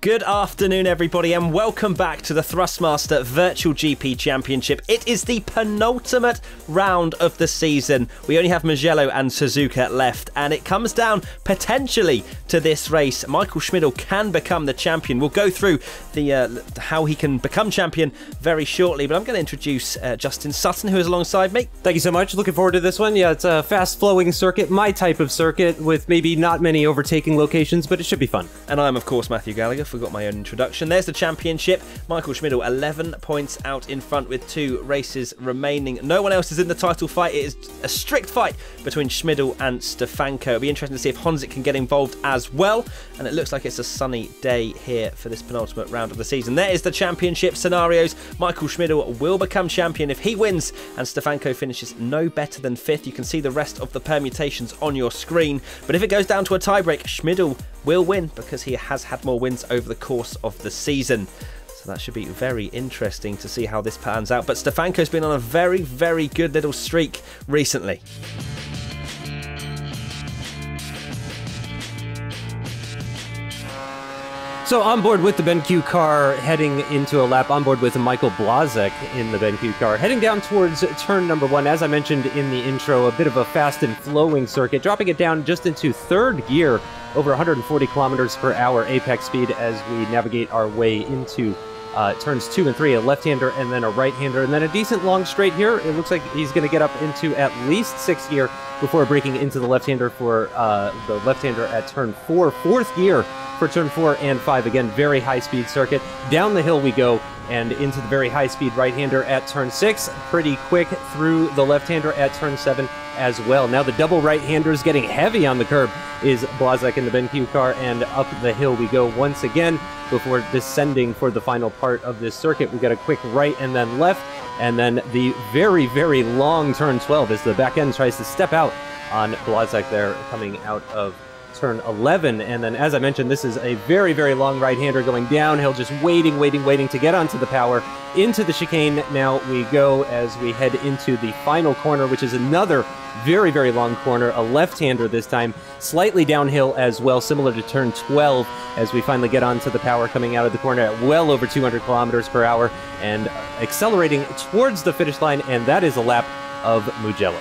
Good afternoon, everybody, and welcome back to the Thrustmaster Virtual GP Championship. It is the penultimate round of the season. We only have Mugello and Suzuka left, and it comes down potentially to this race. Michael Schmidl can become the champion. We'll go through the how he can become champion very shortly, but I'm going to introduce Justin Sutton, who is alongside me. Thank you so much. Looking forward to this one. Yeah, it's a fast-flowing circuit, my type of circuit, with maybe not many overtaking locations, but it should be fun. And I'm, of course, Matthew Gallagher. Forgot my own introduction. There's the championship. Michael Schmidl 11 points out in front with 2 races remaining. No one else is in the title fight. It is a strict fight between Schmidl and Stefanko. It'll be interesting to see if Honzik can get involved as well. And it looks like it's a sunny day here for this penultimate round of the season. There is the championship scenarios. Michael Schmidl will become champion if he wins and Stefanko finishes no better than 5th. You can see the rest of the permutations on your screen. But if it goes down to a tiebreak, Schmidl will win because he has had more wins over the course of the season. So that should be very interesting to see how this pans out. But Stefanko's been on a very, very good little streak recently. So on board with the BenQ car heading into a lap, on board with Michael Blazek in the BenQ car, heading down towards turn number 1. As I mentioned in the intro, a bit of a fast and flowing circuit, dropping it down just into 3rd gear, over 140 kilometers per hour apex speed as we navigate our way into turns 2 and 3, a left-hander and then a right-hander, and then a decent long straight here. It looks like he's going to get up into at least 6th gear before breaking into the left-hander for the left-hander at turn 4. 4th gear for turn 4 and 5. Again, very high-speed circuit. Down the hill we go and into the very high-speed right-hander at turn 6. Pretty quick through the left-hander at turn 7 as well. Now the double right-handers getting heavy on the curb is Blazek in the BenQ car, and up the hill we go once again before descending for the final part of this circuit. We got a quick right and then left, and then the very, very long turn 12 as the back end tries to step out on Blazek there coming out of turn 11. And then, as I mentioned, this is a very, very long right-hander going downhill, just waiting to get onto the power. Into the chicane now we go as we head into the final corner, which is another very, very long corner, a left-hander this time, slightly downhill as well, similar to turn 12, as we finally get onto the power coming out of the corner at well over 200 kilometers per hour and accelerating towards the finish line, and that is a lap of Mugello.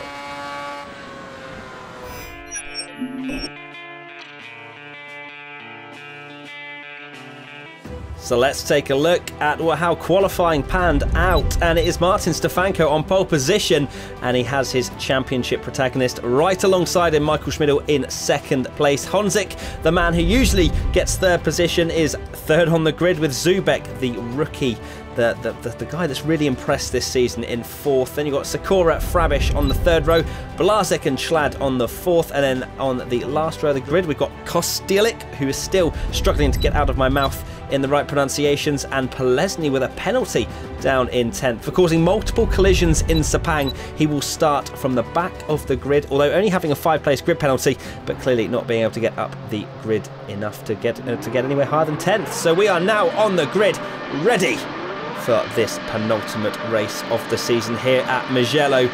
So let's take a look at how qualifying panned out, and it is Martin Stefanko on pole position, and he has his championship protagonist right alongside him, Michael Schmidl in 2nd place. Honzik, the man who usually gets 3rd position, is 3rd on the grid with Zubek, the rookie, the guy that's really impressed this season, in 4th. Then you've got Sakura, Frabish on the 3rd row, Blazek and Schlad on the 4th, and then on the last row of the grid we've got Kostielik, who is still struggling to get out of my mouth in the right pronunciations, and Polesny with a penalty down in 10th for causing multiple collisions in Sepang. He will start from the back of the grid, although only having a 5-place grid penalty, but clearly not being able to get up the grid enough to get anywhere higher than 10th. So we are now on the grid, ready for this penultimate race of the season here at Mugello.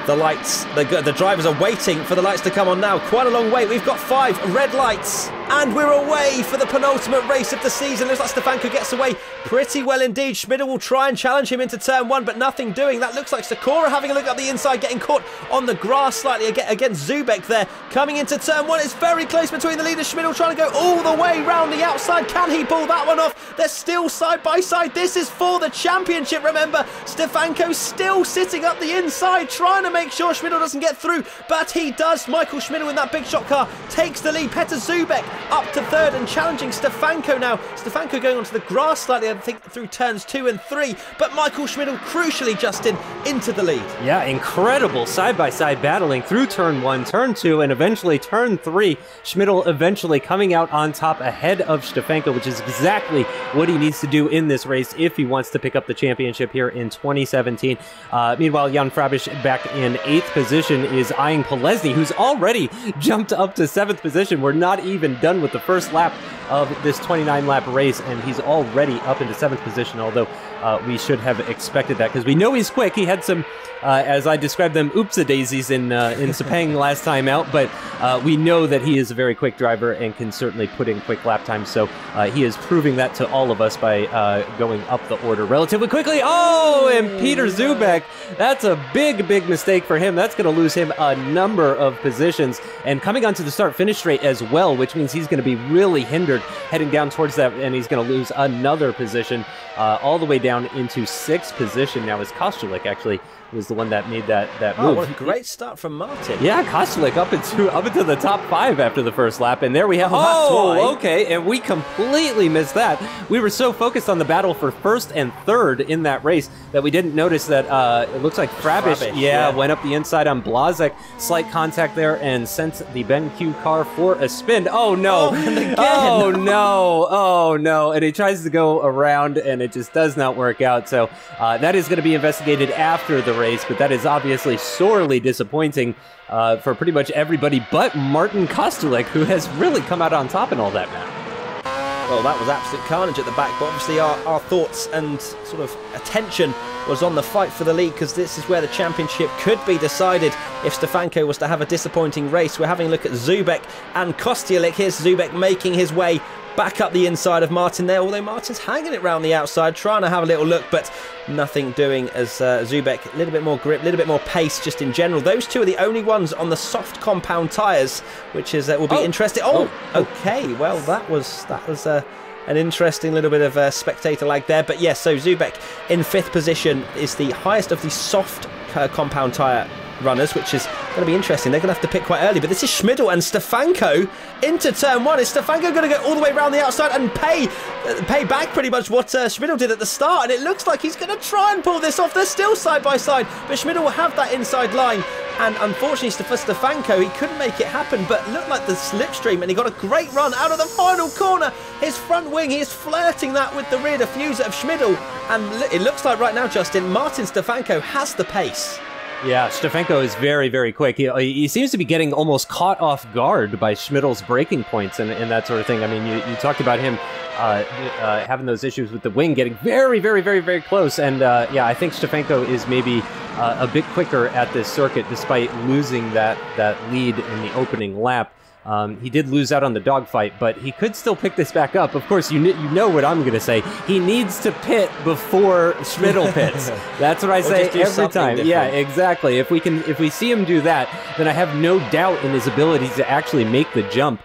The lights, the drivers are waiting for the lights to come on now. Quite a long wait. We've got 5 red lights, and we're away for the penultimate race of the season. Looks like Stefanko gets away pretty well indeed. Schmidl will try and challenge him into turn 1, but nothing doing. That looks like Sakura having a look up the inside, getting caught on the grass slightly against Zubek there. Coming into turn 1, it's very close between the leaders. Schmidl trying to go all the way round the outside. Can he pull that one off? They're still side by side. This is for the championship, remember. Stefanko still sitting up the inside, trying to make sure Schmidl doesn't get through, but he does. Michael Schmidl in that big shot car takes the lead. Petr Zubek up to 3rd and challenging Stefanko now. Stefanko going onto the grass slightly, I think, through turns 2 and 3, but Michael Schmidl crucially, Justin, into the lead. Yeah, incredible side-by-side battling through turn 1, turn 2, and eventually turn 3. Schmidl eventually coming out on top ahead of Stefanko, which is exactly what he needs to do in this race if he wants to pick up the championship here in 2017. Meanwhile, Jan Frabish back in 8th position is eyeing Polesny, who's already jumped up to 7th position. We're not even done with the first lap of this 29-lap race, and he's already up into 7th position, although we should have expected that because we know he's quick. He had some, as I described them, oopsie-daisies in Sepang last time out, but we know that he is a very quick driver and can certainly put in quick lap times, so he is proving that to all of us by going up the order relatively quickly. Oh, and Peter Zubek, that's a big mistake for him. That's going to lose him a number of positions, and coming onto the start-finish straight as well, which means he's going to be really hindered heading down towards that, and he's going to lose another position all the way down into 6th position now, as Kostulik actually was the one that made that move. What a great start from Martin. Yeah, Kostulik up into the top 5 after the first lap, and there we have. Okay, and we completely missed that. We were so focused on the battle for 1st and 3rd in that race that we didn't notice that it looks like Frabish went up the inside on Blazek. Slight contact there and sent the BenQ car for a spin. Oh no! Oh no! Oh no! And he tries to go around, and it just does not work out. So that is going to be investigated after the race, but that is obviously sorely disappointing for pretty much everybody but Martin Kostulik, who has really come out on top in all that, man. Well, that was absolute carnage at the back, but obviously our thoughts and sort of attention was on the fight for the lead, because this is where the championship could be decided if Stefanko was to have a disappointing race. We're having a look at Zubek and Kostiulik. Here's Zubek making his way back up the inside of Martin there, although Martin's hanging it round the outside, trying to have a little look, but nothing doing, as Zubek, a little bit more grip, a little bit more pace just in general. Those two are the only ones on the soft compound tyres, which is will be interesting. Okay, well, that was an interesting little bit of spectator lag there, but yes, so Zubek in 5th position is the highest of the soft compound tyre runners, which is going to be interesting. They're going to have to pick quite early, but this is Schmidl and Stefanko into turn 1. Is Stefanko going to go all the way around the outside and pay back pretty much what Schmidl did at the start? And it looks like he's going to try and pull this off. They're still side by side, but Schmidl will have that inside line, and unfortunately for Stefanko, he couldn't make it happen, but looked like the slipstream, and he got a great run out of the final corner. His front wing, he is flirting that with the rear diffuser of Schmidl, and it looks like right now, Justin, Martin Stefanko has the pace. Yeah, Stefanko is very quick. He seems to be getting almost caught off guard by Schmidl's braking points and that sort of thing. I mean, you talked about him having those issues with the wing, getting very close. And yeah, I think Stefanko is maybe a bit quicker at this circuit, despite losing that lead in the opening lap. He did lose out on the dogfight, but he could still pick this back up. Of course, you know what I'm going to say. He needs to pit before Schmidl pits. That's what I say every time. Different. Yeah, exactly. If we see him do that, then I have no doubt in his ability to actually make the jump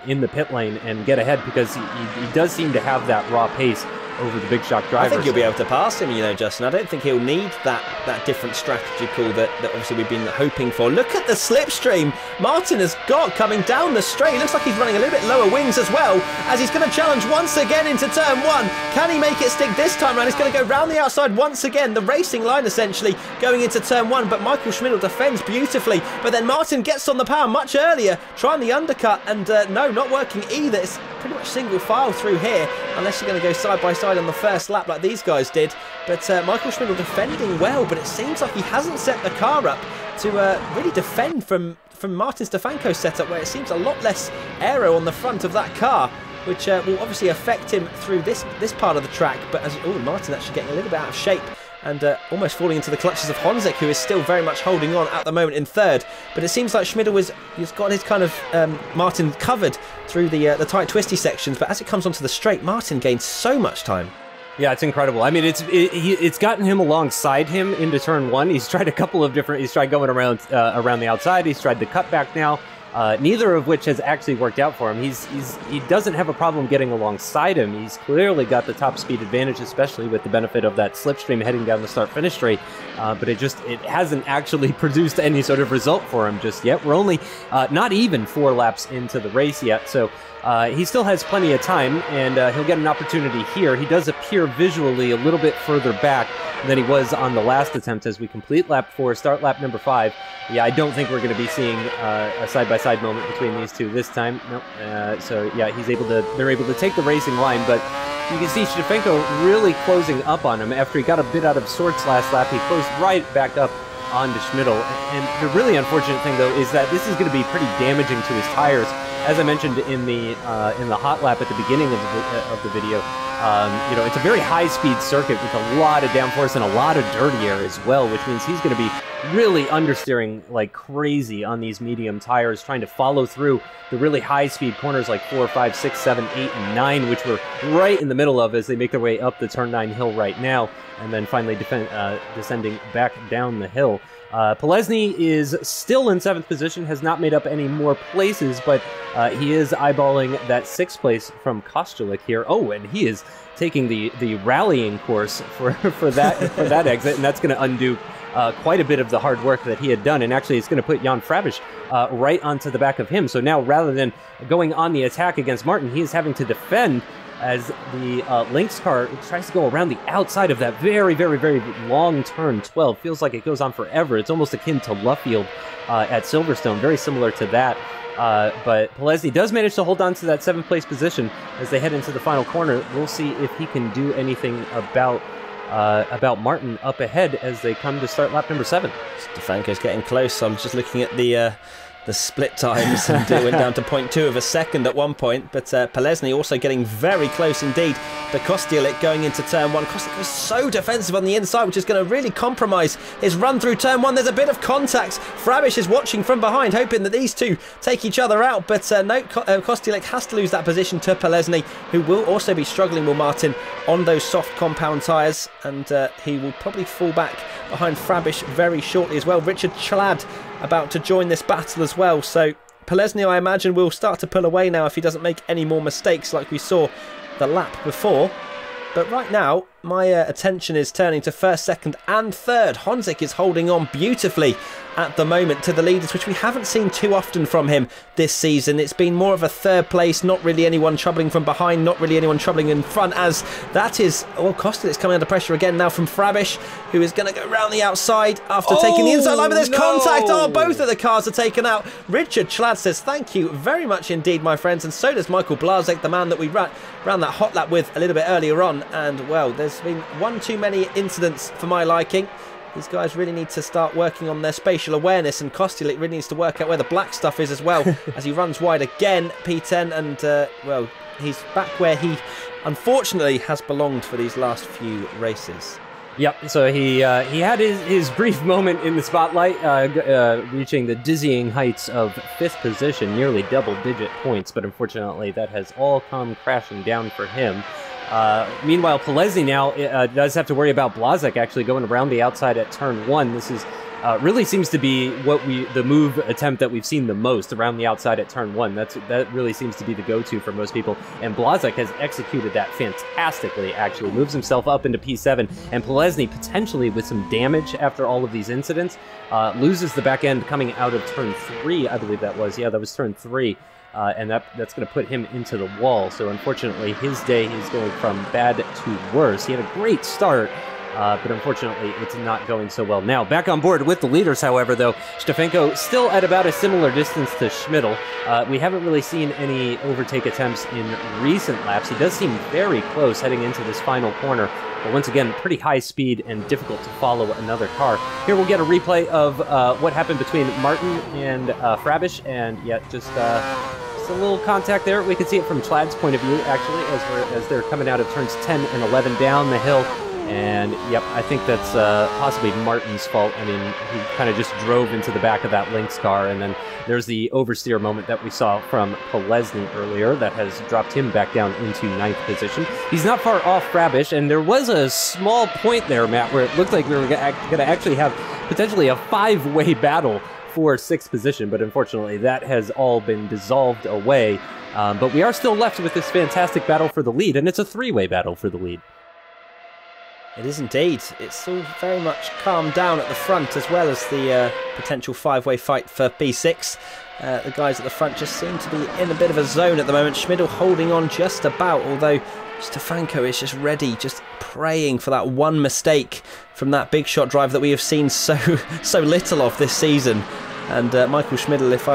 in the pit lane and get ahead, because he does seem to have that raw pace over the Big Shock driver. I think he'll be able to pass him, Justin. I don't think he'll need that different strategy call that obviously we've been hoping for. Look at the slipstream Martin has got coming down the straight. It looks like he's running a little bit lower wings as well, as he's going to challenge once again into turn 1. Can he make it stick this time around? He's going to go round the outside once again, the racing line essentially going into turn 1, but Michael Schmidl defends beautifully, but then Martin gets on the power much earlier, trying the undercut, and no, not working either. It's pretty much single file through here, unless you're going to go side by side on the first lap like these guys did. But Michael Schmidl defending well, but it seems like he hasn't set the car up to really defend from Martin Stefanko's setup, where it seems a lot less aero on the front of that car, which will obviously affect him through this part of the track. But Martin actually getting a little bit out of shape and almost falling into the clutches of Honzik, who is still very much holding on at the moment in 3rd. But it seems like Schmidl he's got his kind of Martin covered through the tight twisty sections, but as it comes onto the straight, Martin gains so much time. Yeah, it's incredible. I mean, it's gotten him alongside him into turn 1. He's tried a couple of different. He's tried going around the outside. He's tried the cutback now. Neither of which has actually worked out for him. He doesn't have a problem getting alongside him. He's clearly got the top speed advantage, especially with the benefit of that slipstream heading down the start-finish straight. But it hasn't actually produced any sort of result for him just yet. We're only not even 4 laps into the race yet, so he still has plenty of time, and he'll get an opportunity here. He does appear visually a little bit further back than he was on the last attempt as we complete lap 4, start lap number 5. Yeah, I don't think we're going to be seeing a side-by-side moment between these two this time. Nope. So yeah, they're able to take the racing line, but you can see Stefanko really closing up on him. After he got a bit out of sorts last lap, he closed right back up onto Schmidl. And the really unfortunate thing, though, is that this is going to be pretty damaging to his tires as I mentioned in the hot lap at the beginning of the video, you know, it's a very high-speed circuit with a lot of downforce and a lot of dirty air as well, which means he's going to be really understeering like crazy on these medium tires, trying to follow through the really high-speed corners like 4, 5, 6, 7, 8, and 9, which we're right in the middle of as they make their way up the turn 9 hill right now, and then finally descending back down the hill. Polesny is still in 7th position, has not made up any more places, but he is eyeballing that 6th place from Kostulik here. Oh, and he is taking the rallying course for that exit, and that's going to undo quite a bit of the hard work that he had done, and actually it's going to put Jan Frabisch right onto the back of him. So now, rather than going on the attack against Martin, he is having to defend as the Lynx car tries to go around the outside of that very, very, very long turn 12. Feels like it goes on forever. It's almost akin to Luffield at Silverstone, very similar to that. But Polesny does manage to hold on to that 7th place position as they head into the final corner. We'll see if he can do anything about Martin up ahead as they come to start lap number 7. Stefanko's getting close. I'm just looking at the split times, and it went down to 0.2 of a second at one point, but Polesny also getting very close indeed to Kostielek going into turn 1. Kostielek was so defensive on the inside, which is going to really compromise his run through turn 1. There's a bit of contact. Frabisch is watching from behind, hoping that these two take each other out, but no, Kostielek has to lose that position to Polesny, who will also be struggling, Will Martin, on those soft compound tyres, and he will probably fall back behind Frabisch very shortly as well. Richard Chlad about to join this battle as well, so Polesny, I imagine, will start to pull away now if he doesn't make any more mistakes like we saw the lap before. But right now, my attention is turning to 1st, 2nd and 3rd. Honzik is holding on beautifully at the moment to the leaders, which we haven't seen too often from him this season. It's been more of a 3rd place, not really anyone troubling from behind, not really anyone troubling in front, as that is... Oh, Kostielek's coming under pressure again now from Frabisch, who is going to go around the outside after taking the inside line, but there's contact. Oh, both of the cars are taken out. Richard Chlad says, thank you very much indeed, my friends, and so does Michael Blazek, the man that we ran that hot lap with a little bit earlier on, and, well, there's been one too many incidents for my liking. These guys really need to start working on their spatial awareness, and Kostielek really needs to work out where the black stuff is as well as he runs wide again, P10, and, well, he's back where he unfortunately has belonged for these last few races. Yep, so he had his brief moment in the spotlight, reaching the dizzying heights of 5th position, nearly double-digit points, but unfortunately that has all come crashing down for him. Meanwhile, Polesny now does have to worry about Blazek actually going around the outside at turn 1. This is really seems to be the move attempt that we've seen the most, around the outside at turn 1. That really seems to be the go-to for most people, and Blazek has executed that fantastically, actually. Moves himself up into P7, and Polesny, potentially with some damage after all of these incidents, loses the back end coming out of turn 3, I believe that was. Yeah, that was turn 3. And that's going to put him into the wall. So unfortunately, his day is going from bad to worse. He had a great start, but unfortunately, it's not going so well now. Back on board with the leaders, however, though, Stefanko still at about a similar distance to Schmidl. We haven't really seen any overtake attempts in recent laps. He does seem very close heading into this final corner. But once again, pretty high speed and difficult to follow another car. Here we'll get a replay of what happened between Martin and Frabisch, and yeah, just a little contact there. We can see it from Chlad's point of view, actually, as they're coming out of turns 10 and 11 down the hill. And yep, I think that's possibly Martin's fault. I mean, he kind of just drove into the back of that Lynx car, and then there's the oversteer moment that we saw from Polesny earlier that has dropped him back down into 9th position. He's not far off Frabisch, and there was a small point there, Matt, where it looked like we were going to actually have potentially a 5-way battle for 6th position, but unfortunately that has all been dissolved away. But we are still left with this fantastic battle for the lead, and it's a 3-way battle for the lead. It is indeed. It's all very much calmed down at the front, as well as the potential 5-way fight for P6. The guys at the front just seem to be in a bit of a zone at the moment. Schmidl holding on just about, although Stefanko is just ready, just praying for that one mistake from that big shot drive that we have seen so little of this season. And Michael Schmidl, if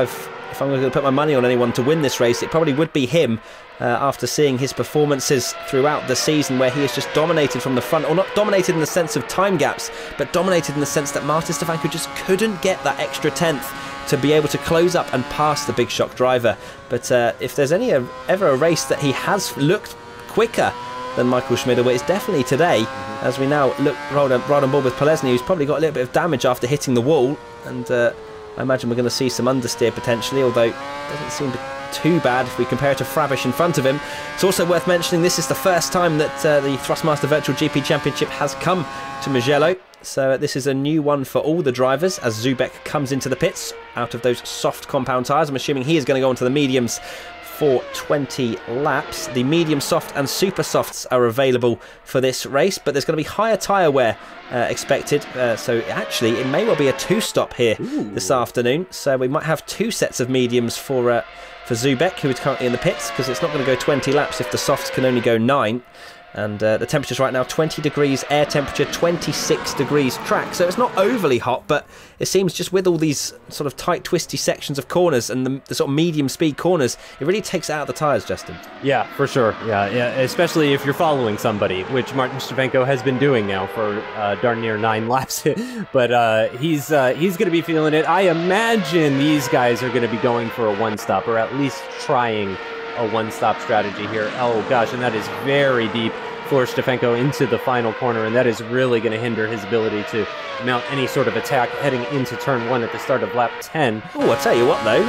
I'm going to put my money on anyone to win this race, it probably would be him, after seeing his performances throughout the season, where he has just dominated from the front, or not dominated in the sense of time gaps, but dominated in the sense that Martin Stefanko just couldn't get that extra 10th to be able to close up and pass the Big Shock driver. But if there's ever a race that he has looked quicker than Michael Schmidl, it's definitely today, as we now look right on board with Polesny, who's probably got a little bit of damage after hitting the wall, and I imagine we're going to see some understeer potentially, although it doesn't seem too bad if we compare it to Frabish in front of him. It's also worth mentioning this is the first time that the Thrustmaster Virtual GP Championship has come to Mugello, so this is a new one for all the drivers as Zubek comes into the pits out of those soft compound tyres. I'm assuming he is going to go onto the mediums for 20 laps. The medium soft and super softs are available for this race, but there's going to be higher tyre wear expected, so actually it may well be a two-stop here this afternoon, so we might have two sets of mediums for Zubek, who is currently in the pits, because it's not going to go 20 laps if the softs can only go 9. And the temperature's right now 20 degrees air temperature, 26 degrees track, so it's not overly hot, but it seems just with all these sort of tight twisty sections of corners and the sort of medium speed corners, it really takes it out of the tyres, Justin. Yeah, for sure. Yeah, especially if you're following somebody, which Martin Stefanko has been doing now for darn near 9 laps. But he's going to be feeling it. I imagine these guys are going to be going for a one-stop, or at least trying a one-stop strategy here. Oh gosh, and that is very deep for Stefanko into the final corner, and that is really going to hinder his ability to mount any sort of attack heading into turn 1 at the start of lap 10. Oh, I tell you what though,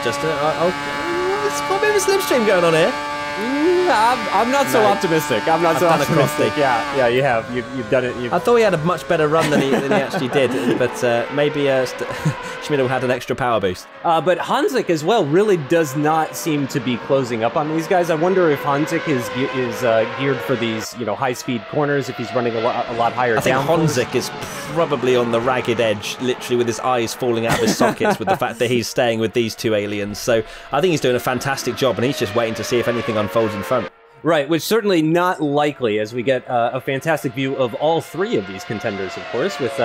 Justin, there's quite a bit of a slipstream going on here. I'm not so optimistic. I'm not so optimistic. Yeah, you have. You've done it. I thought he had a much better run than he actually did, but maybe Schmidl had an extra power boost. But Hanzik as well really does not seem to be closing up on these guys. I wonder if Hanzik is geared for these high-speed corners, if he's running a lot higher down. I think Hanzik is probably on the ragged edge, literally with his eyes falling out of his sockets with the fact that he's staying with these two aliens. So I think he's doing a fantastic job, and he's just waiting to see if anything unfolds in front. Right, which certainly not likely, as we get a fantastic view of all three of these contenders, of course, with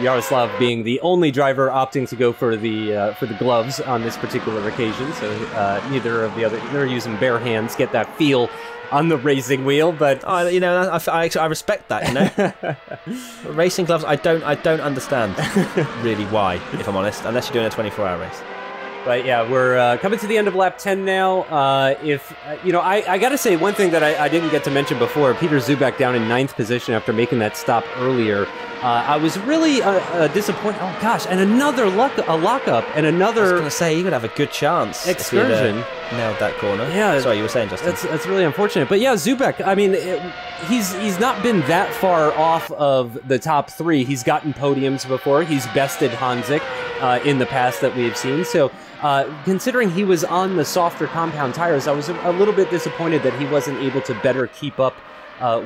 Yaroslav being the only driver opting to go for the gloves on this particular occasion. So neither of the other, they're using bare hands, get that feel on the racing wheel. But I respect that. Racing gloves, I don't understand really why, if I'm honest, unless you're doing a 24-hour race. But yeah, we're coming to the end of lap 10 now. I got to say one thing that I didn't get to mention before. Peter Zubek down in 9th position after making that stop earlier. I was really disappointed. Oh gosh, and another lockup, and another. I was going to say, he would have a good chance. Excursion. If he'd, nailed that corner. Yeah. Sorry, you were saying, Justin. That's really unfortunate. But yeah, Zubek. I mean, he's not been that far off of the top 3. He's gotten podiums before. He's bested Hanzik in the past that we've seen. So. Considering he was on the softer compound tires, I was a little bit disappointed that he wasn't able to better keep up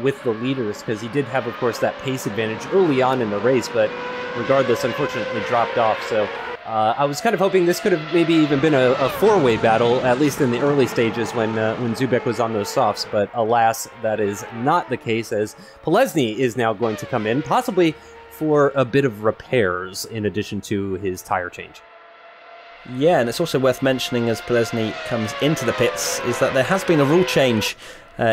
with the leaders, because he did have, of course, that pace advantage early on in the race, but regardless, unfortunately dropped off. So I was kind of hoping this could have maybe even been a 4-way battle, at least in the early stages when Zubek was on those softs, but alas, that is not the case, as Polesny is now going to come in, possibly for a bit of repairs in addition to his tire change. Yeah, and it's also worth mentioning as Polesny comes into the pits is that there has been a rule change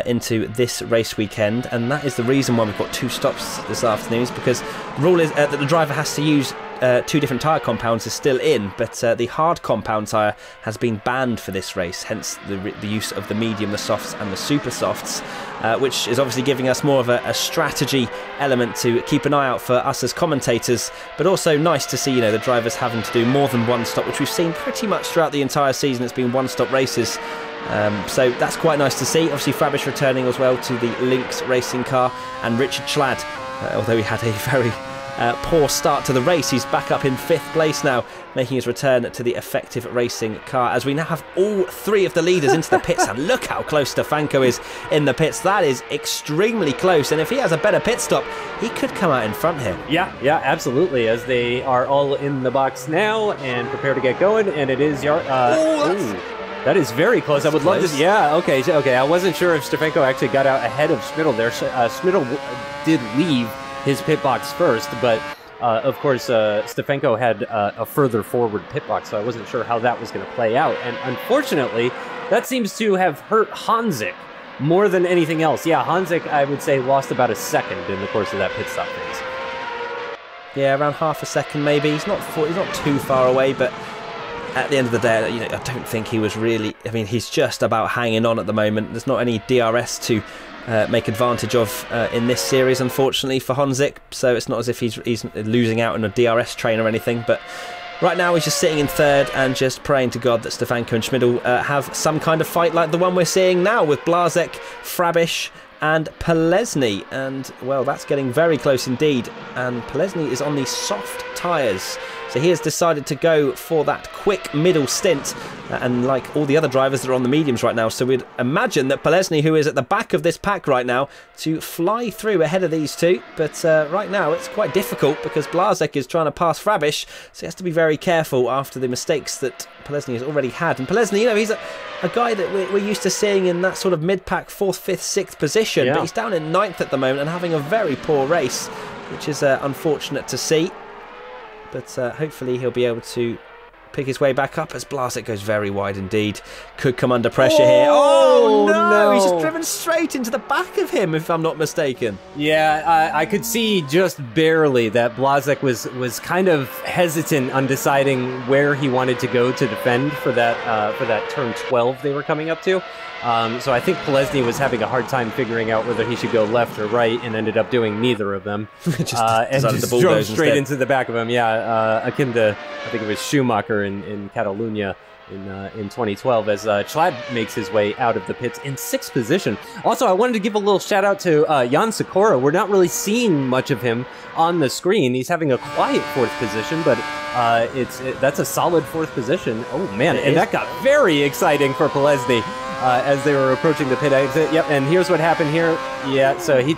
into this race weekend, and that is the reason why we've got 2 stops this afternoon, is because the rule is that the driver has to use 2 different tyre compounds is still in, but the hard compound tyre has been banned for this race, hence the use of the medium, the softs and the super softs, which is obviously giving us more of a strategy element to keep an eye out for us as commentators, but also nice to see the drivers having to do more than one stop, which we've seen pretty much throughout the entire season. It's been one-stop races. So that's quite nice to see. Obviously Frabish returning as well to the Lynx racing car, and Richard Schlad, although he had a very poor start to the race, he's back up in 5th place now, making his return to the Effective Racing car, as we now have all 3 of the leaders into the pits. And look how close Stefanko is in the pits. That is extremely close, and if he has a better pit stop, he could come out in front here. Yeah, absolutely, as they are all in the box now and prepare to get going, and it is that is very close. I would love to. Yeah, okay. I wasn't sure if Stefanko actually got out ahead of Schmidl there. Schmidl did leave his pit box first, but of course Stefanko had a further forward pit box, so I wasn't sure how that was going to play out. And unfortunately, that seems to have hurt Hanzik more than anything else. Yeah, Hanzik, I would say, lost about a second in the course of that pit stop phase. Yeah, around half a second maybe. He's not too far away, but at the end of the day, I don't think he was really... I mean, he's just about hanging on at the moment. There's not any DRS to make advantage of in this series, unfortunately, for Honzik. So it's not as if he's losing out on a DRS train or anything. But right now, he's just sitting in third and just praying to God that Stefanko and Schmidl have some kind of fight like the one we're seeing now with Blazek, Frabish and Polesny. And, well, that's getting very close indeed. And Polesny is on the soft tyres. So he has decided to go for that quick middle stint, and like all the other drivers that are on the mediums right now. So we'd imagine that Polesny, who is at the back of this pack right now, to fly through ahead of these two. But right now it's quite difficult because Blazek is trying to pass Frabish, so he has to be very careful after the mistakes that Polesny has already had. And Polesny, he's a guy that we're used to seeing in that sort of mid-pack 4th, 5th, 6th position, but he's down in 9th at the moment and having a very poor race, which is unfortunate to see. But hopefully he'll be able to pick his way back up as Blazek goes very wide indeed. Could come under pressure here. Oh no! He's just driven straight into the back of him, if I'm not mistaken. Yeah, I could see just barely that Blazek was kind of hesitant on deciding where he wanted to go to defend for that turn 12 they were coming up to. So I think Polesny was having a hard time figuring out whether he should go left or right, and ended up doing neither of them. And just drove straight into the back of him. Yeah, akin to, I think it was Schumacher in Catalunya in 2012 as Chlad makes his way out of the pits in 6th position. Also, I wanted to give a little shout out to Jan Sikora. We're not really seeing much of him on the screen. He's having a quiet 4th position, but that's a solid 4th position. Oh man, and that got very exciting for Polesny as they were approaching the pit exit. Yep, and here's what happened here. Yeah, so he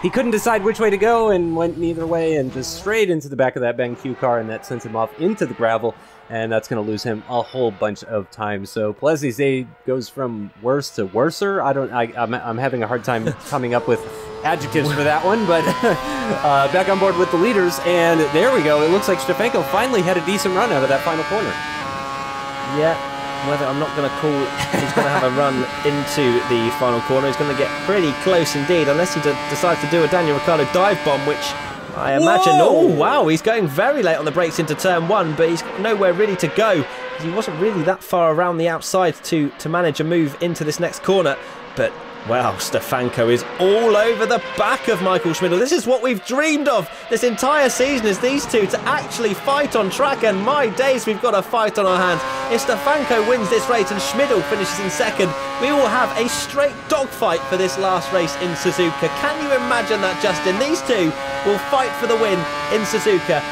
couldn't decide which way to go and went neither way and just straight into the back of that BenQ car, and that sends him off into the gravel, and that's going to lose him a whole bunch of time. So Polesny's day goes from worse to worser. I'm having a hard time coming up with adjectives for that one, but back on board with the leaders, and there we go. It looks like Stefanko finally had a decent run out of that final corner. Yeah. Whether I'm not going to call he's going to have a run into the final corner. He's going to get pretty close indeed, unless he decides to do a Daniel Ricciardo dive bomb, which I imagine... Whoa! Oh, wow, he's going very late on the brakes into turn 1, but he's got nowhere really to go. He wasn't really that far around the outside to manage a move into this next corner, but... Well, Stefanko is all over the back of Michael Schmidl. This is what we've dreamed of this entire season, is these two to actually fight on track, and my days, we've got a fight on our hands. If Stefanko wins this race and Schmidl finishes in 2nd, we will have a straight dogfight for this last race in Suzuka. Can you imagine that, Justin? These two will fight for the win in Suzuka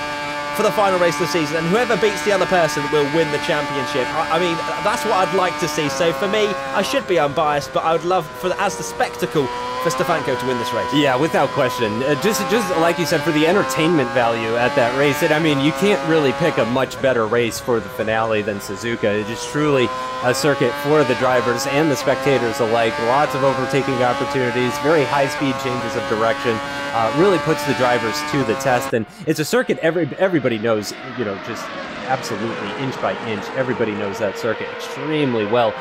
for the final race of the season, and whoever beats the other person will win the championship. I mean, that's what I'd like to see. So for me, I should be unbiased, but I would love, as the spectacle, for Stefanko to win this race. Yeah, without question. Just like you said, for the entertainment value at that race, I mean, you can't really pick a much better race for the finale than Suzuka. It is truly a circuit for the drivers and the spectators alike. Lots of overtaking opportunities, very high-speed changes of direction. Really puts the drivers to the test, and it's a circuit everybody knows, just absolutely inch by inch. Everybody knows that circuit extremely well.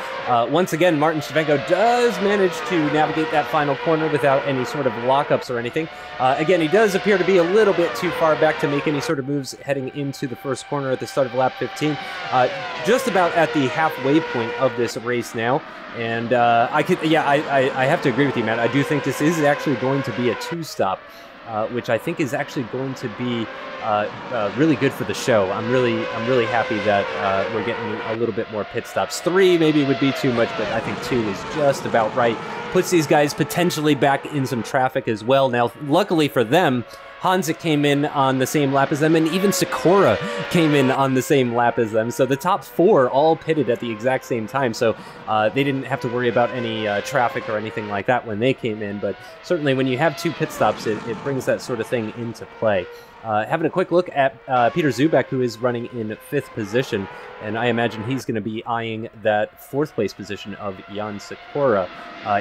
Once again, Martin Stefanko does manage to navigate that final corner without any sort of lockups or anything. Again, he does appear to be a little bit too far back to make any sort of moves heading into the first corner at the start of lap 15. Just about at the halfway point of this race now. And I have to agree with you, Matt. I do think this is actually going to be a 2-stop, which I think is actually going to be really good for the show. I'm really happy that we're getting a little bit more pit stops. 3 maybe would be too much, but I think 2 is just about right. Puts these guys potentially back in some traffic as well. Now, luckily for them, Honzik came in on the same lap as them, and even Sikora came in on the same lap as them. So the top 4 all pitted at the exact same time. So they didn't have to worry about any traffic or anything like that when they came in. But certainly when you have 2 pit stops, it brings that sort of thing into play. Having a quick look at Peter Zubek, who is running in 5th position, and I imagine he's going to be eyeing that 4th place position of Jan Sikora.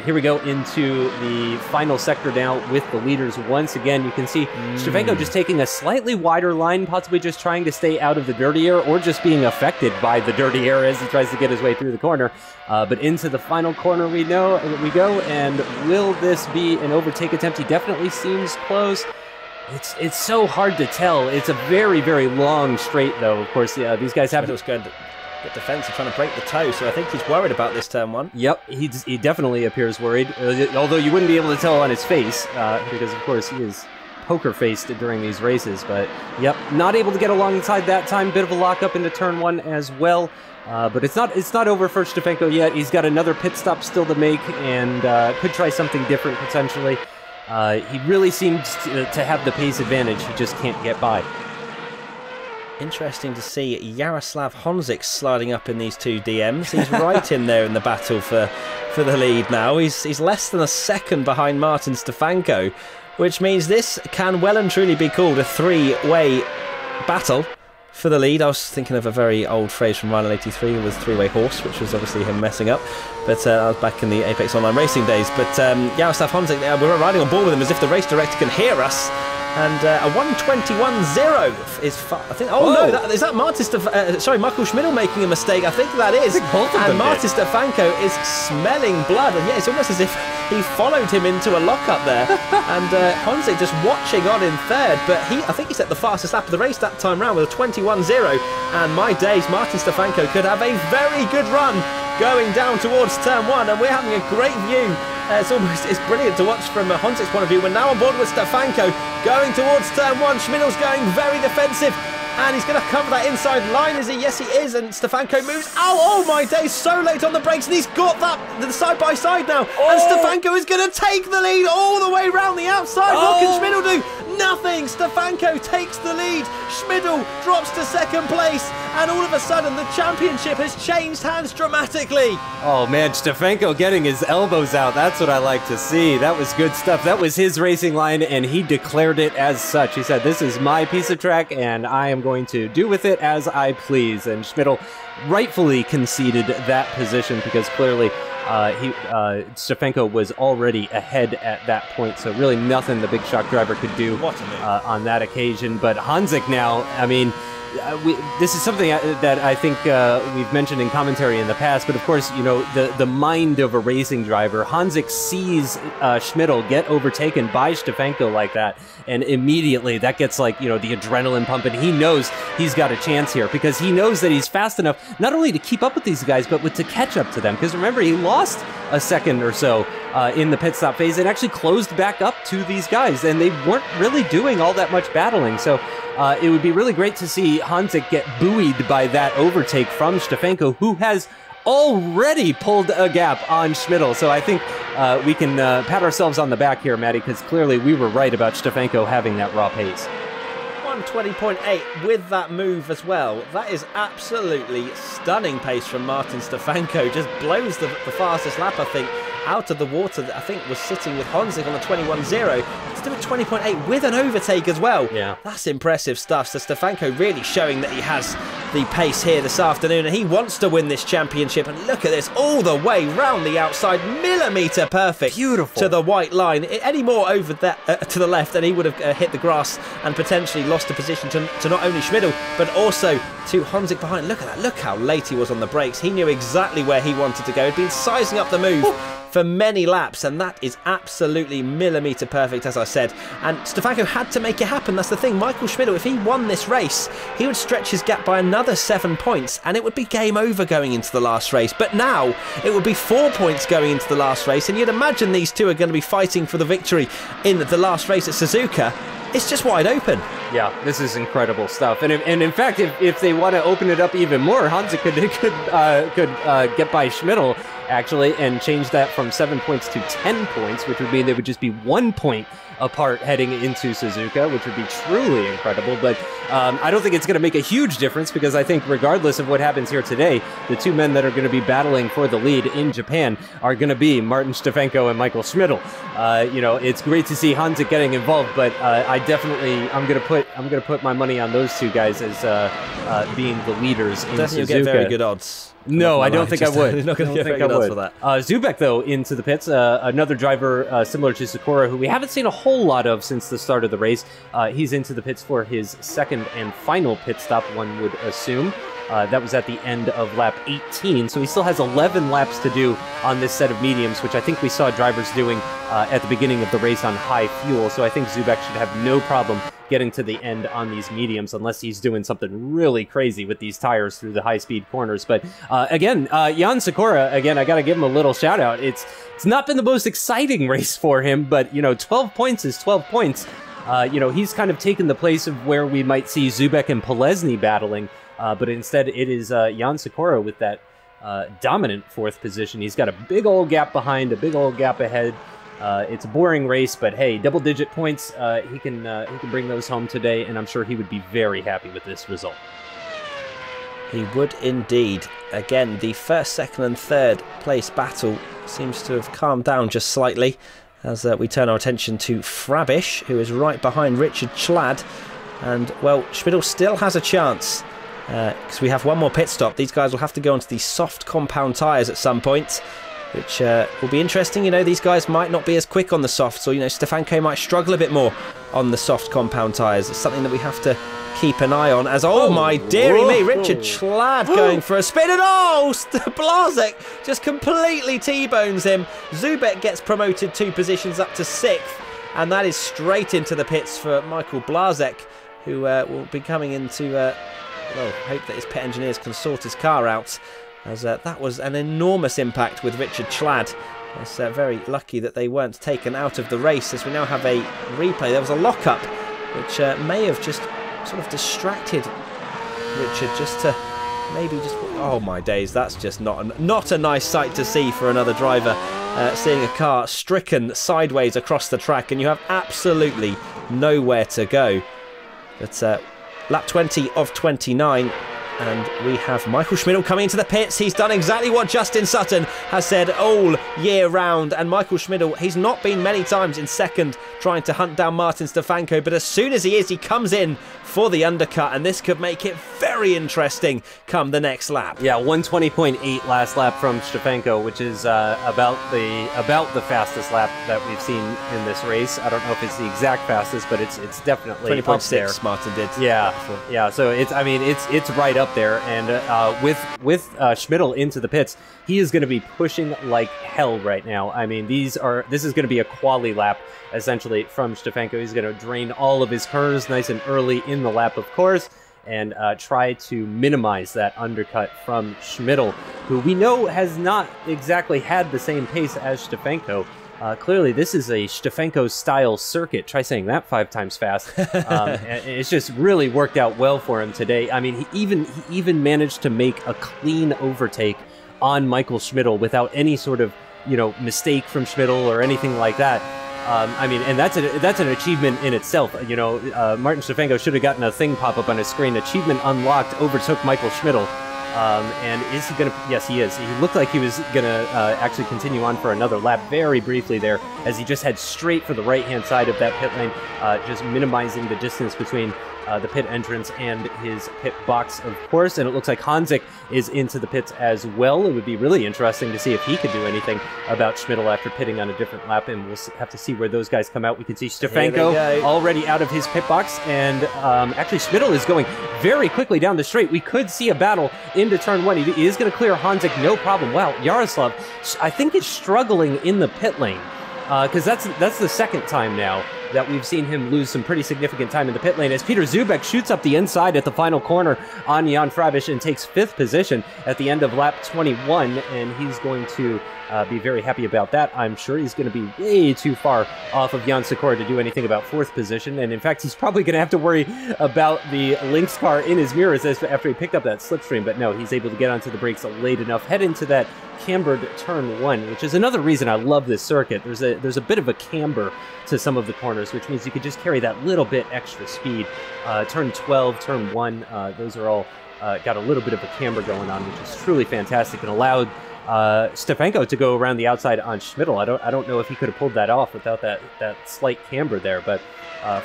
Here we go into the final sector now with the leaders. Once again, you can see Stefanko just taking a slightly wider line, possibly just trying to stay out of the dirty air or just being affected by the dirty air as he tries to get his way through the corner. But into the final corner we go, and will this be an overtake attempt? He definitely seems close. It's so hard to tell. It's a very, very long straight, though. Of course, these guys have... Schmidl's going to get defensive, trying to break the toe, so I think he's worried about this turn one. Yep, he definitely appears worried, although you wouldn't be able to tell on his face, because, of course, he is poker-faced during these races. But, yep, not able to get alongside that time. Bit of a lock-up into turn one as well. But it's not over for Stefanko yet. He's got another pit stop still to make, and could try something different, potentially. He really seems to have the pace advantage. He just can't get by. Interesting to see Jaroslav Honzik sliding up in these two DMs. He's right in there in the battle for the lead now. He's less than a second behind Martin Stefanko, which means this can well and truly be called a three-way battle for the lead. I was thinking of a very old phrase from Rhino 83 with three-way horse, which was obviously him messing up. But I was back in the Apex Online racing days. But Jaroslav Honzik, we're riding on board with him as if the race director can hear us. And a 1:21.0 is I think. Oh no, is that Martin sorry, Michael Schmidl making a mistake? I think that is. And Martin Stefanko is smelling blood. And yeah, it's almost as if he followed him into a lockup there. And Honzik just watching on in third. But I think he set the fastest lap of the race that time round with a 21.0. And my days, Martin Stefanko could have a very good run going down towards turn one. And we're having a great view. It's brilliant to watch from Honzik's point of view. We're now on board with Stefanko going towards turn one. Schmidl's going very defensive, and he's going to cover that inside line, is he? Yes, he is. And Stefanko moves. Oh my days, so late on the brakes, and he's got that side by side now. And Stefanko is going to take the lead all the way round the outside. What can Schmidl do? Nothing. Stefanko takes the lead. Schmidl drops to second place, and all of a sudden the championship has changed hands dramatically. Oh man, Stefanko getting his elbows out. That's what I like to see. That was good stuff. That was his racing line, and he declared it as such. He said, "This is my piece of track, and I am going to do with it as I please." And Schmidl rightfully conceded that position because clearly Stefanko was already ahead at that point, so really nothing the Big Shock driver could do on that occasion. But Honzik now, I mean, this is something that I think we've mentioned in commentary in the past, but of course, you know, the mind of a racing driver. Honzik sees Schmidl get overtaken by Stefanko like that, and immediately that gets, like, you know, the adrenaline pumping. He knows he's got a chance here because he knows that he's fast enough not only to keep up with these guys, but to catch up to them. Because remember, he lost a second or so in the pit stop phase and actually closed back up to these guys, and they weren't really doing all that much battling. So it would be really great to see Honzik get buoyed by that overtake from Stefanko, who has already pulled a gap on Schmidl. So I think we can pat ourselves on the back here, Matty, because clearly we were right about Stefanko having that raw pace. 1:20.8 with that move as well. That is absolutely stunning pace from Martin Stefanko. Just blows the fastest lap, I think, out of the water. That I think was sitting with Honzik on the 21.0. It's doing 20.8 with an overtake as well. Yeah, that's impressive stuff. So Stefanko really showing that he has the pace here this afternoon, and he wants to win this championship. And look at this, all the way round the outside, millimetre perfect. Beautiful. To the white line. Any more over that to the left, and he would have hit the grass and potentially lost the position to not only Schmidl, but also to Honzik behind. Look at that. Look how late he was on the brakes. He knew exactly where he wanted to go. He'd been sizing up the move for many laps, and that is absolutely millimetre perfect, as I said. And Stefanko had to make it happen. That's the thing. Michael Schmidl, if he won this race, he would stretch his gap by another 7 points, and it would be game over going into the last race. But now it would be 4 points going into the last race, and you'd imagine these two are going to be fighting for the victory in the last race at Suzuka. It's just wide open. Yeah, this is incredible stuff. And in fact, if they want to open it up even more, Honzik could get by Schmidl, actually, and change that from 7 points to 10 points, which would mean they would just be 1 point apart heading into Suzuka, which would be truly incredible. But I don't think it's going to make a huge difference, because I think regardless of what happens here today, the two men that are going to be battling for the lead in Japan are going to be Martin Stefanko and Michael Schmidl. You know, it's great to see Honzik getting involved, but I'm going to put my money on those two guys as being the leaders in Suzuka. You'll get very good odds. No, I don't think I would. Not going to get very good odds for that. Zubek, though, into the pits. Another driver similar to Sakura, who we haven't seen a whole lot of since the start of the race. He's into the pits for his second and final pit stop, one would assume. That was at the end of lap 18, so he still has 11 laps to do on this set of mediums, which I think we saw drivers doing at the beginning of the race on high fuel, so I think Zubek should have no problem getting to the end on these mediums, unless he's doing something really crazy with these tires through the high-speed corners. But again, Jan Sikora, again, I got to give him a little shout-out. It's not been the most exciting race for him, but, 12 points is 12 points. He's kind of taken the place of where we might see Zubek and Polesny battling, but instead it is Jan Sikora with that dominant 4th position. He's got a big old gap behind, a big old gap ahead. It's a boring race, but hey, double-digit points, he can bring those home today, and I'm sure he would be very happy with this result. He would indeed. Again, the first, second and third place battle seems to have calmed down just slightly as we turn our attention to Frabish, who is right behind Richard Schlad. And, well, Schmidl still has a chance because we have one more pit stop. These guys will have to go onto the soft compound tyres at some point, which will be interesting. These guys might not be as quick on the softs, or, Stefanko might struggle a bit more on the soft compound tyres. It's something that we have to keep an eye on, as, oh my dearie me, Richard Schlad going for a spin, and Blazek just completely T-bones him. Zubek gets promoted 2 positions up to 6th, and that is straight into the pits for Michael Blazek, who will be coming into, hope that his pit engineers can sort his car out, as that was an enormous impact with Richard Schlad. It's very lucky that they weren't taken out of the race, as we now have a replay. There was a lockup, which may have just sort of distracted Richard, just to maybe just... Oh my days, that's just not a nice sight to see for another driver, seeing a car stricken sideways across the track, and you have absolutely nowhere to go. But lap 20 of 29, and we have Michael Schmidl coming into the pits. He's done exactly what Justin Sutton has said all year round. And Michael Schmidl, he's not been many times in second trying to hunt down Martin Stefanko, but as soon as he is, he comes in for the undercut, and this could make it very interesting come the next lap. Yeah, 120.8 last lap from Stefanko, which is about the fastest lap that we've seen in this race. I don't know if it's the exact fastest, but it's definitely 20.6 Martin did. Yeah. So it's right up there, and with Schmidl into the pits, he is going to be pushing like hell right now. I mean, this is going to be a quali lap essentially from Stefanko. He's going to drain all of his curves nice and early in the lap, of course, and try to minimize that undercut from Schmidl, who we know has not exactly had the same pace as Stefanko. Clearly, this is a Stefanko-style circuit. Try saying that 5 times fast. It's just really worked out well for him today. I mean, he even managed to make a clean overtake on Michael Schmidl without any sort of, mistake from Schmidl or anything like that. And that's an achievement in itself. Martin Stefanko should have gotten a thing pop up on his screen. Achievement unlocked, overtook Michael Schmidl. And is he going to... Yes, he is. He looked like he was going to actually continue on for another lap very briefly there, as he just head straight for the right-hand side of that pit lane, just minimizing the distance between the pit entrance and his pit box, of course. And it looks like Hanzik is into the pits as well. It would be really interesting to see if he could do anything about Schmidl after pitting on a different lap, and we'll have to see where those guys come out. We can see Stefanko already out of his pit box, and actually Schmidl is going very quickly down the straight. We could see a battle into turn 1. He is going to clear Hanzik, no problem. Wow, Yaroslav, I think, is struggling in the pit lane, because that's the second time now that we've seen him lose some pretty significant time in the pit lane, as Peter Zubek shoots up the inside at the final corner on Jan Frabish and takes 5th position at the end of lap 21, and he's going to be very happy about that. I'm sure he's going to be way too far off of Jan Sikora to do anything about 4th position, and in fact, he's probably going to have to worry about the Lynx car in his mirrors after he picked up that slipstream, but no, he's able to get onto the brakes late enough, head into that cambered turn 1, which is another reason I love this circuit. There's a bit of a camber to some of the corners, which means you could just carry that little bit extra speed. Turn 12, turn 1, those are all got a little bit of a camber going on, which is truly fantastic, and allowed Stefanko to go around the outside on Schmidl. I don't know if he could have pulled that off without that slight camber there, but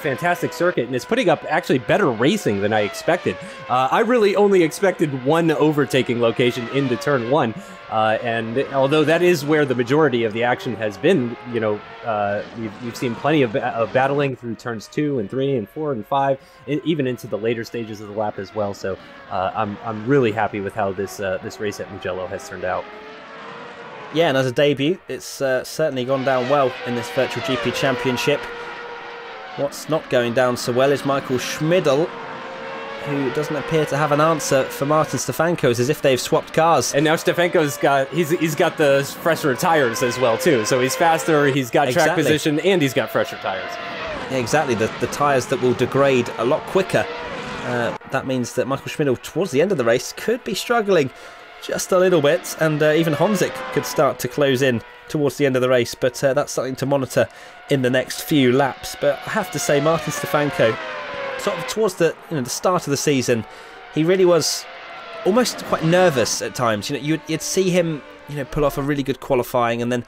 fantastic circuit, and it's putting up actually better racing than I expected. I really only expected one overtaking location into turn one, and although that is where the majority of the action has been, you know, we've seen plenty of battling through turns 2 and 3 and 4 and 5, even into the later stages of the lap as well. So I'm really happy with how this race at Mugello has turned out. Yeah, and as a debut, it's certainly gone down well in this Virtual GP Championship. What's not going down so well is Michael Schmidl, who doesn't appear to have an answer for Martin Stefanko. It's as if they've swapped cars. And now Stefanko's got he's got the fresher tires as well too. So he's faster, he's got track position, and he's got fresher tires. Yeah, exactly. The tyres that will degrade a lot quicker. That means that Michael Schmidl, towards the end of the race, could be struggling just a little bit, and even Honzik could start to close in towards the end of the race, but that's something to monitor in the next few laps. But I have to say, Martin Stefanko, sort of towards the start of the season, he really was almost quite nervous at times. You know, you'd see him pull off a really good qualifying, and then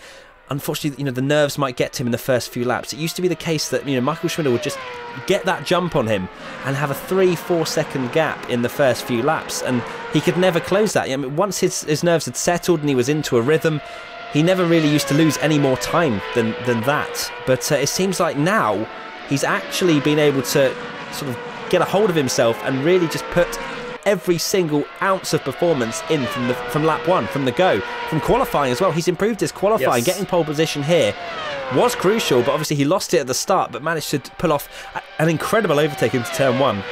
unfortunately the nerves might get to him in the first few laps. It used to be the case that Michael Schmidl would just get that jump on him and have a 3-4 second gap in the first few laps, and he could never close that. I mean, once his nerves had settled and he was into a rhythm, he never really used to lose any more time than that. But it seems like now he's actually been able to sort of get a hold of himself and really just put every single ounce of performance in from lap 1, from the go, from qualifying as well. He's improved his qualifying. Yes. Getting pole position here was crucial, but obviously he lost it at the start, but managed to pull off an incredible overtake into turn 1.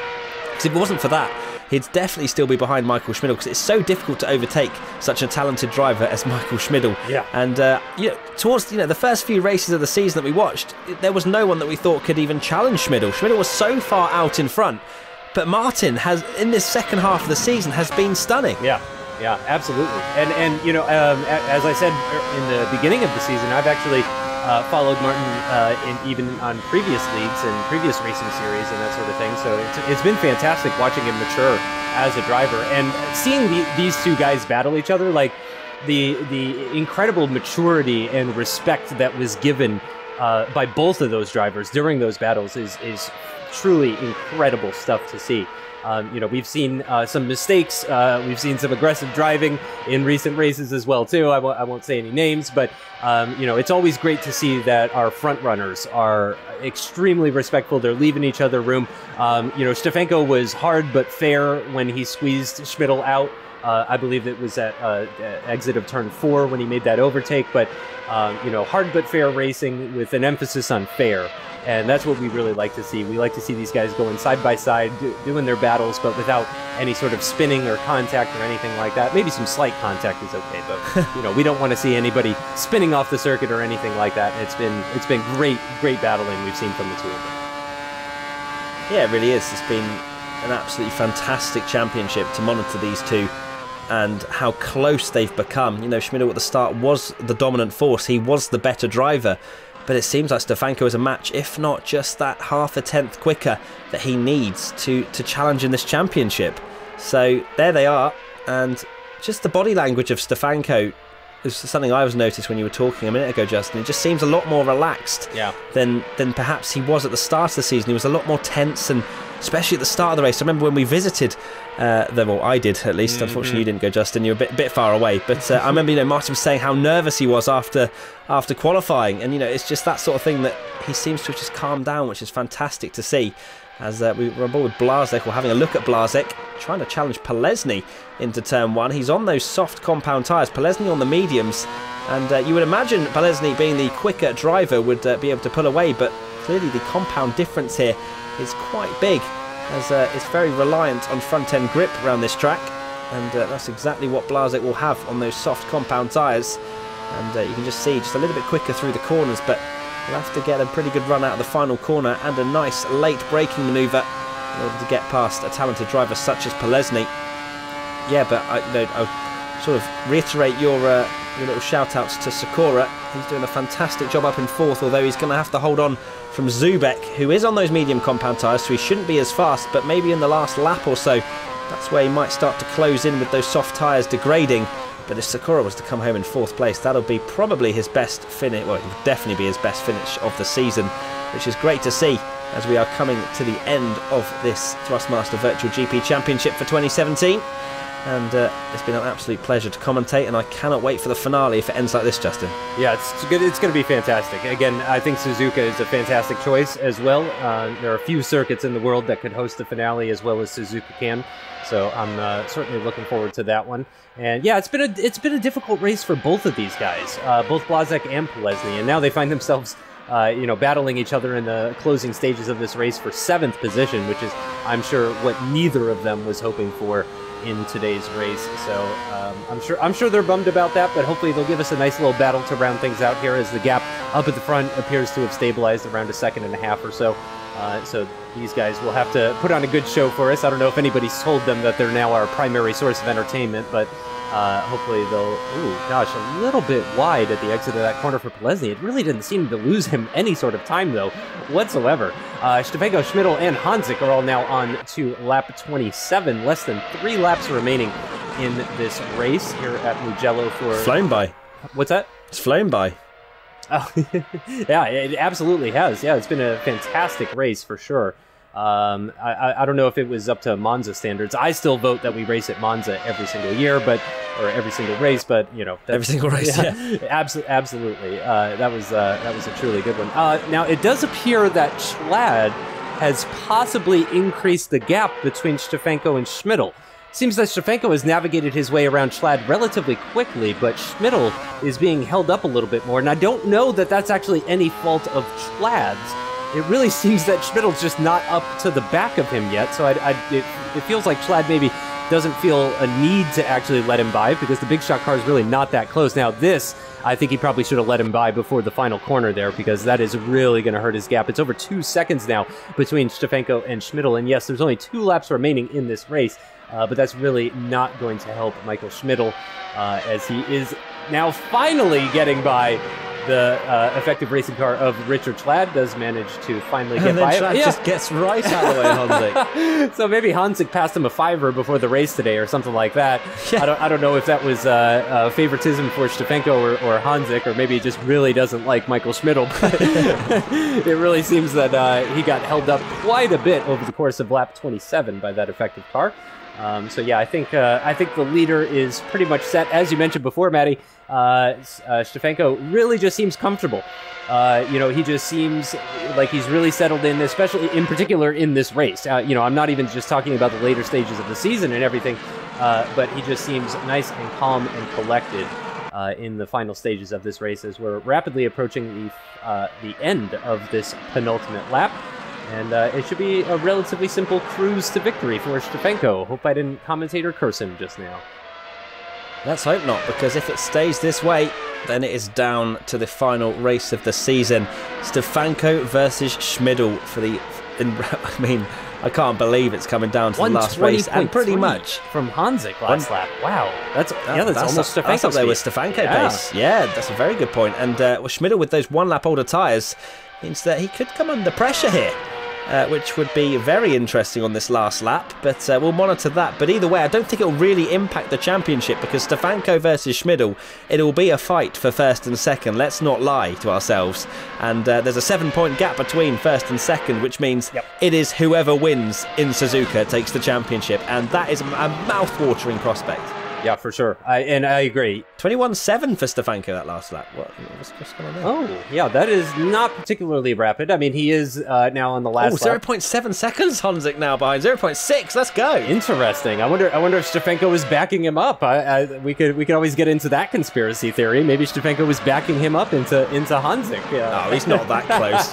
Because if it wasn't for that, he'd definitely still be behind Michael Schmidl, because it's so difficult to overtake such a talented driver as Michael Schmidl. Yeah. And towards the first few races of the season that we watched, there was no one that we thought could even challenge Schmidl. Schmidl was so far out in front, but Martin has, in this second half of the season, has been stunning. Yeah, absolutely. And as I said in the beginning of the season, I've actually followed Martin even on previous leagues and previous racing series and that sort of thing. So it's been fantastic watching him mature as a driver and seeing these two guys battle each other. Like the incredible maturity and respect that was given by both of those drivers during those battles is truly incredible stuff to see. We've seen some mistakes. We've seen some aggressive driving in recent races as well too. I won't say any names, but it's always great to see that our front runners are extremely respectful. They're leaving each other room. Stefanko was hard but fair when he squeezed Schmidl out. I believe it was at exit of turn 4 when he made that overtake, but hard but fair racing with an emphasis on fair. And that's what we really like to see. We like to see these guys going side by side, doing their battles, but without any sort of spinning or contact or anything like that. Maybe some slight contact is okay, but we don't want to see anybody spinning off the circuit or anything like that. It's been great battling we've seen from the two of them. Yeah, it really is. It's been an absolutely fantastic championship to monitor these two and how close they've become. Schmidl at the start was the dominant force. He was the better driver. But it seems like Stefanko is a match, if not just that half a tenth quicker that he needs to challenge in this championship. So there they are, and just the body language of Stefanko is something I was noticed when you were talking a minute ago, Justin. It just seems a lot more relaxed than perhaps he was at the start of the season. He was a lot more tense, and especially at the start of the race. I remember when we visited them, or I did at least. Unfortunately, you didn't go, Justin. You were a bit far away. But I remember, Martin was saying how nervous he was after qualifying, and it's just that sort of thing that he seems to have just calmed down, which is fantastic to see. As we were on board with Blazek, we're having a look at Blazek, trying to challenge Polesny into turn 1. He's on those soft compound tyres, Polesny on the mediums, and you would imagine Polesny, being the quicker driver, would be able to pull away, but clearly the compound difference here is quite big, as it's very reliant on front end grip around this track, and that's exactly what Blazek will have on those soft compound tyres. And you can just see just a little bit quicker through the corners, but he'll have to get a pretty good run out of the final corner and a nice late braking manoeuvre in order to get past a talented driver such as Polesny. Yeah, but I'll sort of reiterate your little shout outs to Sakura. He's doing a fantastic job up in 4th, although he's going to have to hold on from Zubek, who is on those medium compound tyres, so he shouldn't be as fast, but maybe in the last lap or so, that's where he might start to close in with those soft tyres degrading. But if Sakura was to come home in 4th place, that'll be probably his best finish. Well, it would definitely be his best finish of the season, which is great to see as we are coming to the end of this Thrustmaster Virtual GP Championship for 2017. And it's been an absolute pleasure to commentate, and I cannot wait for the finale if it ends like this, Justin. Yeah, it's good. It's going to be fantastic. Again, I think Suzuka is a fantastic choice as well. There are a few circuits in the world that could host the finale as well as Suzuka can. So I'm certainly looking forward to that one. And yeah, it's been a difficult race for both of these guys, both Blazek and Polesny, and now they find themselves battling each other in the closing stages of this race for 7th position, which is, I'm sure, what neither of them was hoping for in today's race. So I'm sure they're bummed about that, but hopefully they'll give us a nice little battle to round things out here as the gap up at the front appears to have stabilized around a 1.5 seconds or so. So these guys will have to put on a good show for us. I don't know if anybody's told them that they're now our primary source of entertainment, but hopefully they'll... Ooh, gosh, a little bit wide at the exit of that corner for Polesny. It really didn't seem to lose him any sort of time, though, whatsoever. Stefanko, Schmidl, and Hanzik are all now on to lap 27. Less than 3 laps remaining in this race here at Mugello for... Flown by. What's that? It's flown by. Oh, yeah, it absolutely has. Yeah, it's been a fantastic race for sure. I don't know if it was up to Monza standards. I still vote that we race at Monza every single year, or every single race, but you know, every single race. Yeah. Absolutely. That was a truly good one. Now it does appear that Schlad has possibly increased the gap between Stefanko and Schmidl. Seems that Stefanko has navigated his way around Schlad relatively quickly, but Schmidl is being held up a little bit more, and I don't know that that's actually any fault of Schlad's. It really seems that Schmidl's just not up to the back of him yet, so it feels like Schlad maybe doesn't feel a need to actually let him by, because the Big Shot car is really not that close. Now this, I think he probably should have let him by before the final corner there, because that is really going to hurt his gap. It's over 2 seconds now between Stefanko and Schmidl, and yes, there's only 2 laps remaining in this race, but that's really not going to help Michael Schmidl, as he is now finally getting by the effective racing car of Richard Schlad. Does manage to finally get by him. Schlad just gets right out of the way of Hanzik. So maybe Hanzik passed him a 5er before the race today or something like that. Yeah. I don't know if that was favoritism for Stefanko or Hanzik, or maybe he just really doesn't like Michael Schmidl. It really seems that he got held up quite a bit over the course of lap 27 by that effective car. So yeah, I think the leader is pretty much set. As you mentioned before, Maddie, Stefanko really just seems comfortable. He just seems like he's really settled in, especially in particular in this race. I'm not even just talking about the later stages of the season and everything, but he just seems nice and calm and collected in the final stages of this race as we're rapidly approaching the end of this penultimate lap. And it should be a relatively simple cruise to victory for Stefanko. Hope I didn't commentator curse him just now. Let's hope not, because if it stays this way, then it is down to the final race of the season. Stefanko versus Schmidl for the... I can't believe it's coming down to the last race, and pretty much from Hanzik last lap. Wow, that's almost Stefanko. That's up there with Stefanko pace. Yeah, that's a very good point. And Schmidl with those 1 lap older tyres means that he could come under pressure here, which would be very interesting on this last lap, but we'll monitor that. But either way, I don't think it'll really impact the championship, because Stefanko versus Schmidl, it'll be a fight for 1st and 2nd. Let's not lie to ourselves. And there's a 7-point gap between 1st and 2nd, which means it is whoever wins in Suzuka takes the championship, and that is a mouth-watering prospect. Yeah, for sure. I agree. 21.7 for Stefanko that last lap. What's going on there? Oh, yeah, that is not particularly rapid. I mean, he is now on the last lap. 0.7 seconds Hanzik now behind. 0.6, let's go. Interesting. I wonder if Stefanko was backing him up. We could always get into that conspiracy theory. Maybe Stefanko was backing him up into Hanzik. No, he's not that close.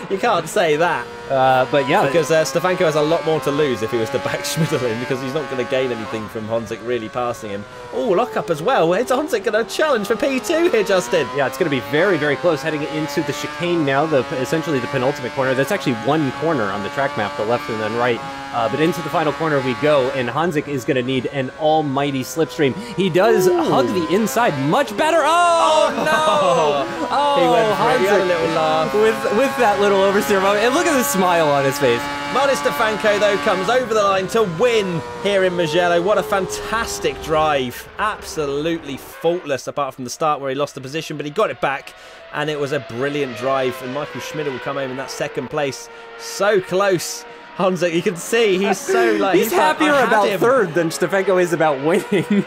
You can't say that. But yeah, because Stefanko has a lot more to lose if he was to back Schmidl in, because he's not going to gain anything from Hanzik really passing him. Oh, lockup as well. Is Hanzik going to challenge for P2 here, Justin? Yeah, it's going to be very, very close heading into the chicane now, essentially the penultimate corner. That's actually 1 corner on the track map, the left and then right. But into the final corner we go, and Honzik is going to need an almighty slipstream. He does hug the inside much better. Oh, no! Oh, he had a little laugh. With that little oversteer moment. And look at the smile on his face. Martin Stefanko, though, comes over the line to win here in Mugello. What a fantastic drive. Absolutely faultless, apart from the start where he lost the position, but he got it back, and it was a brilliant drive. And Michael Schmidl will come home in that second place. So close. Honzik, you can see he's so like... he's happier about third than Stefanko is about winning.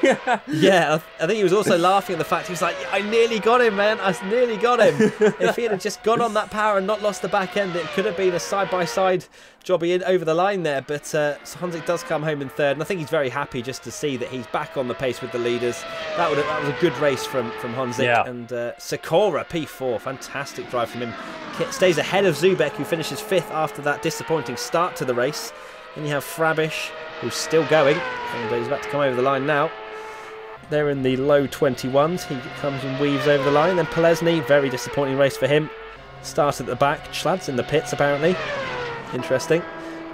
Yeah, I think he was also laughing at the fact he was like, I nearly got him, man. I nearly got him. If he had just gone on that power and not lost the back end, it could have been a side-by-side jobby in over the line there. But so Honzik does come home in third, and I think he's very happy just to see that he's back on the pace with the leaders. That was a good race from Honzik. Yeah. And Sikora, P4, fantastic drive from him. Stays ahead of Zubek, who finishes 5th after that disappointing start to the race. Then you have Frabish, who's still going, and he's about to come over the line now. They're in the low 21s. He comes and weaves over the line. Then Polesny, very disappointing race for him. Started at the back. Chlad's in the pits, apparently. Interesting.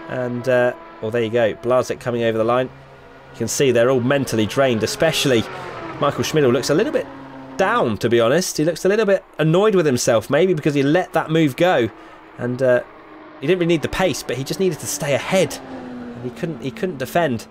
And, well, there you go. Blazek coming over the line. You can see they're all mentally drained, especially Michael Schmidl looks a little bit down, to be honest. He looks a little bit annoyed with himself, maybe because he let that move go. And he didn't really need the pace, but he just needed to stay ahead. And he couldn't defend.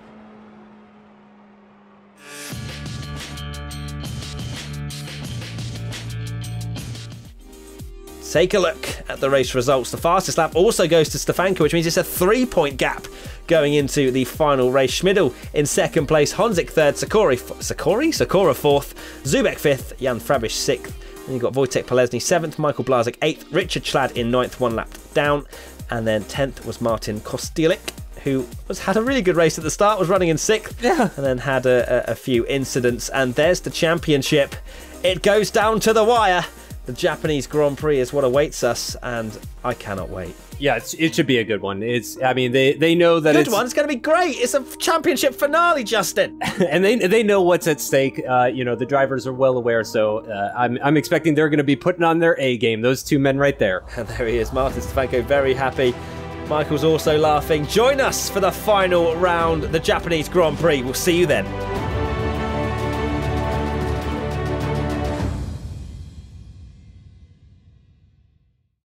Take a look at the race results. The fastest lap also goes to Stefanko, which means it's a 3-point gap going into the final race. Schmidl in second place, Honzik third, Sikora 4th, Zubek 5th, Jan Frabish 6th. Then you've got Wojtek Polesny 7th, Michael Blazek 8th, Richard Chlad in 9th, 1 lap down. And then 10th was Martin Kostielik, who had a really good race at the start, was running in 6th, and then had a few incidents. And there's the championship. It goes down to the wire. The Japanese Grand Prix is what awaits us, and I cannot wait. Yeah, it should be a good one. I mean, they know that it's going to be great. It's a championship finale, Justin. And they know what's at stake. You know, the drivers are well aware, so I'm expecting they're going to be putting on their A game. Those two men right there. And there he is, Martin Stefanko, very happy. Michael's also laughing. Join us for the final round, the Japanese Grand Prix. We'll see you then.